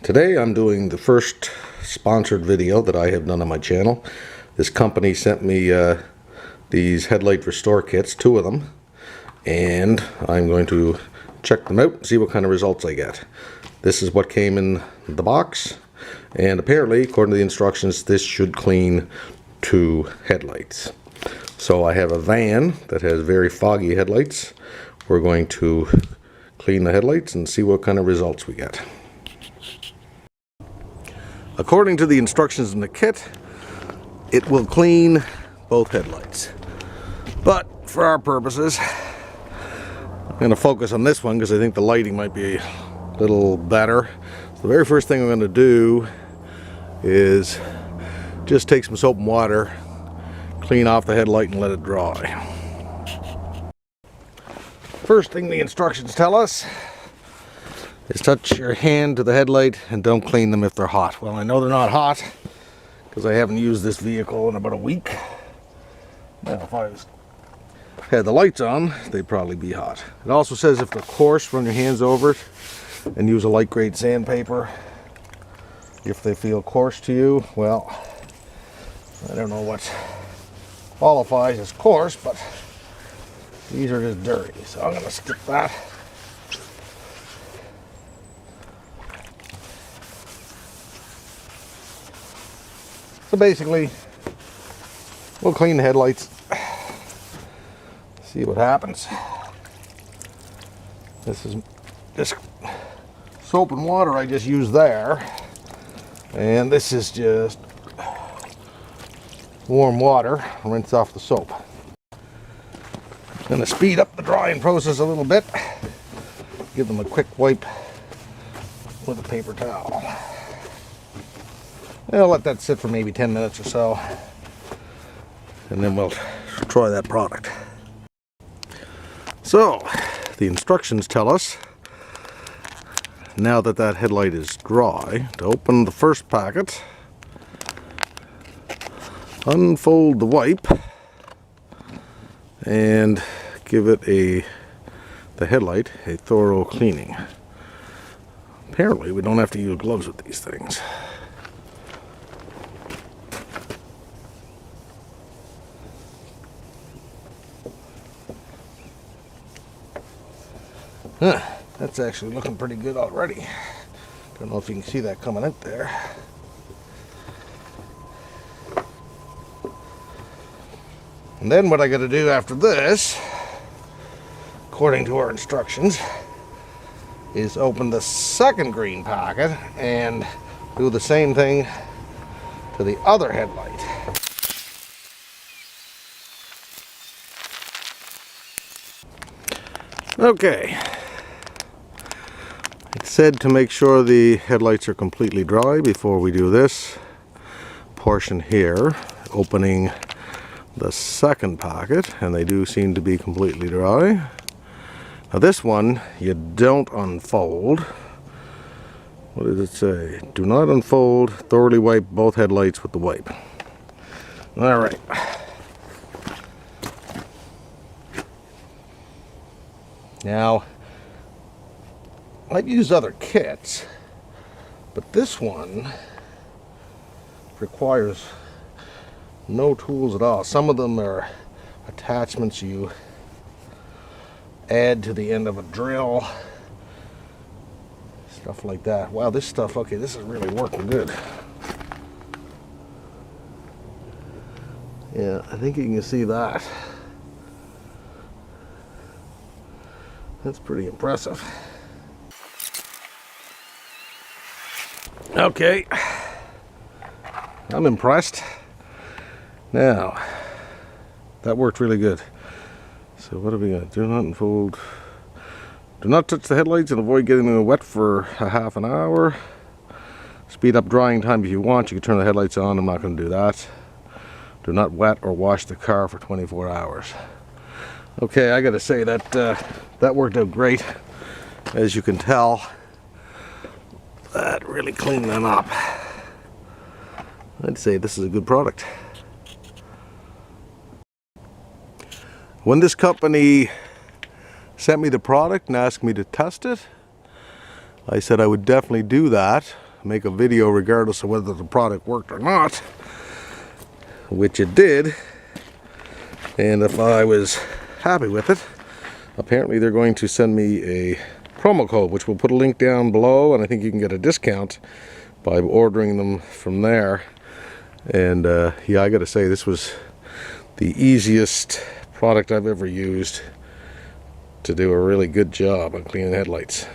Today I'm doing the first sponsored video that I have done on my channel. This company sent me these Headlight Restore kits, 2 of them, and I'm going to check them out and see what kind of results I get. This is what came in the box, and apparently, according to the instructions, this should clean 2 headlights. So I have a van that has very foggy headlights. We're going to clean the headlights and see what kind of results we get. According to the instructions in the kit, it will clean both headlights. But for our purposes, I'm going to focus on this one because I think the lighting might be a little better. So the very first thing I'm going to do is just take some soap and water, clean off the headlight and let it dry. First thing the instructions tell us is touch your hand to the headlight and don't clean them if they're hot. Well, I know they're not hot because I haven't used this vehicle in about a week. Now, if I had the lights on, they'd probably be hot. It also says if they're coarse, run your hands over it and use a light grade sandpaper. If they feel coarse to you, well, I don't know what qualifies as coarse, but these are just dirty, so I'm going to skip that. So basically, we'll clean the headlights, see what happens. This is just soap and water I just used there, and this is just warm water, rinse off the soap. Going to speed up the drying process a little bit, give them a quick wipe with a paper towel. I'll let that sit for maybe 10 minutes or so, and then we'll try that product. So, the instructions tell us, now that that headlight is dry, to open the first packet, unfold the wipe, and give it the headlight a thorough cleaning. Apparently, we don't have to use gloves with these things. That's actually looking pretty good already. Don't know if you can see that coming out there. And then what I got to do after this, according to our instructions, is open the second green packet and do the same thing to the other headlight. Okay. It's said to make sure the headlights are completely dry before we do this portion here, opening the second packet, and they do seem to be completely dry. Now this one you don't unfold. What does it say? Do not unfold, thoroughly wipe both headlights with the wipe. Alright. Now, I've used other kits, but this one requires no tools at all. Some of them are attachments you add to the end of a drill, stuff like that. Wow, this stuff, okay, this is really working good. Yeah, I think you can see that. That's pretty impressive. Okay, I'm impressed. Now, that worked really good. So what are we going to do? Not unfold. Do not touch the headlights and avoid getting them wet for a half an hour. Speed up drying time if you want. You can turn the headlights on. I'm not going to do that. Do not wet or wash the car for 24 hours. Okay, I got to say that that worked out great. As you can tell, that really cleaned them up. I'd say this is a good product. When this company sent me the product and asked me to test it, I said I would definitely do that. make a video regardless of whether the product worked or not, which it did. And if I was happy with it, apparently they're going to send me a promo code, which we'll put a link down below, and I think you can get a discount by ordering them from there. And yeah, I gotta say, this was the easiest product I've ever used to do a really good job on cleaning headlights.